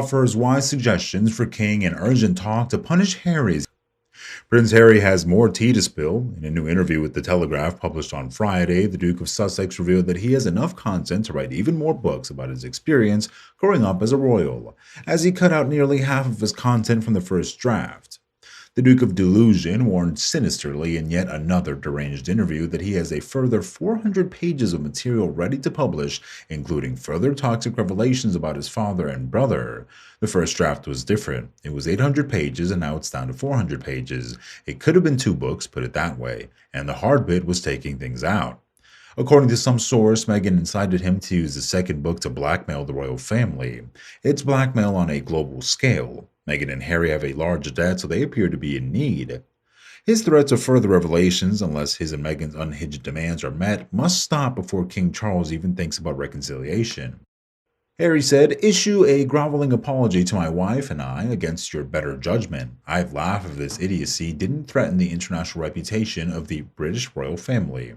offers wise suggestions for King and urgent talk to punish Harry's. Prince Harry has more tea to spill. In a new interview with The Telegraph published on Friday, the Duke of Sussex revealed that he has enough content to write even more books about his experience growing up as a royal, as he cut out nearly half of his content from the first draft. The Duke of Delusion warned sinisterly in yet another deranged interview that he has a further 400 pages of material ready to publish, including further toxic revelations about his father and brother. The first draft was different. It was 800 pages and now it's down to 400 pages. It could have been 2 books, put it that way, and the hard bit was taking things out. According to some source, Meghan incited him to use the second book to blackmail the royal family. It's blackmail on a global scale. Meghan and Harry have a large debt, so they appear to be in need. His threats of further revelations, unless his and Meghan's unhinged demands are met, must stop before King Charles even thinks about reconciliation. Harry said, "Issue a groveling apology to my wife and I against your better judgment. I'd laugh if this idiocy didn't threaten the international reputation of the British royal family."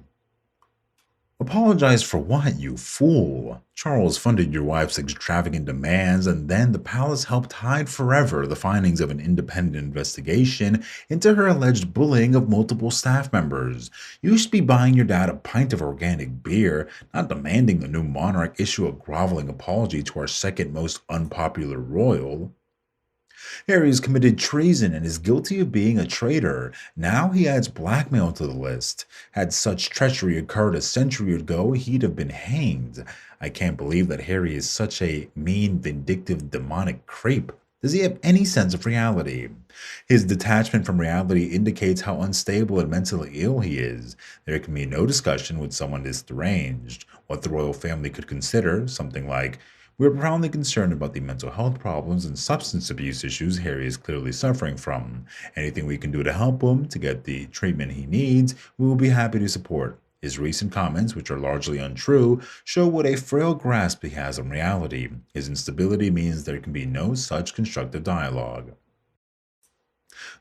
Apologize for what, you fool? Charles funded your wife's extravagant demands, and then the palace helped hide forever the findings of an independent investigation into her alleged bullying of multiple staff members. You should be buying your dad a pint of organic beer, not demanding the new monarch issue a groveling apology to our second most unpopular royal. Harry has committed treason and is guilty of being a traitor. Now he adds blackmail to the list. Had such treachery occurred a century ago, he'd have been hanged. I can't believe that Harry is such a mean, vindictive, demonic creep. Does he have any sense of reality? His detachment from reality indicates how unstable and mentally ill he is. There can be no discussion with someone this deranged. What the royal family could consider, something like, "We're profoundly concerned about the mental health problems and substance abuse issues Harry is clearly suffering from. Anything we can do to help him to get the treatment he needs, we will be happy to support." His recent comments, which are largely untrue, show what a frail grasp he has on reality. His instability means there can be no such constructive dialogue.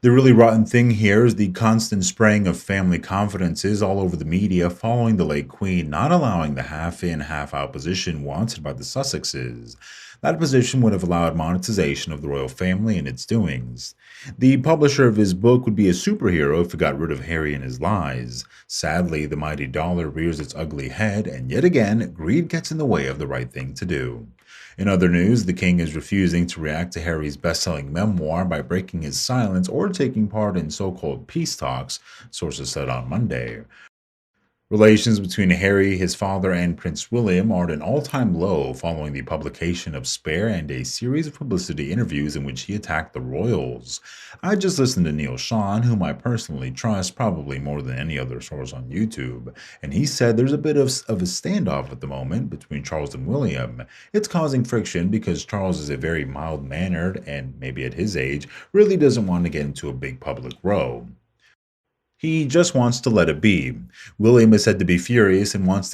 The really rotten thing here is the constant spraying of family confidences all over the media following the late Queen not allowing the half-in, half-out position wanted by the Sussexes. That position would have allowed monetization of the royal family and its doings. The publisher of his book would be a superhero if he got rid of Harry and his lies. Sadly, the mighty dollar rears its ugly head, and yet again, greed gets in the way of the right thing to do. In other news, the king is refusing to react to Harry's best-selling memoir by breaking his silence or taking part in so-called peace talks, sources said on Monday. Relations between Harry, his father, and Prince William are at an all-time low following the publication of Spare and a series of publicity interviews in which he attacked the royals. I just listened to Neil Sean, whom I personally trust probably more than any other source on YouTube, and he said there's a bit of a standoff at the moment between Charles and William. It's causing friction because Charles is a very mild-mannered and, maybe at his age, really doesn't want to get into a big public row. He just wants to let it be. William is said to be furious and wants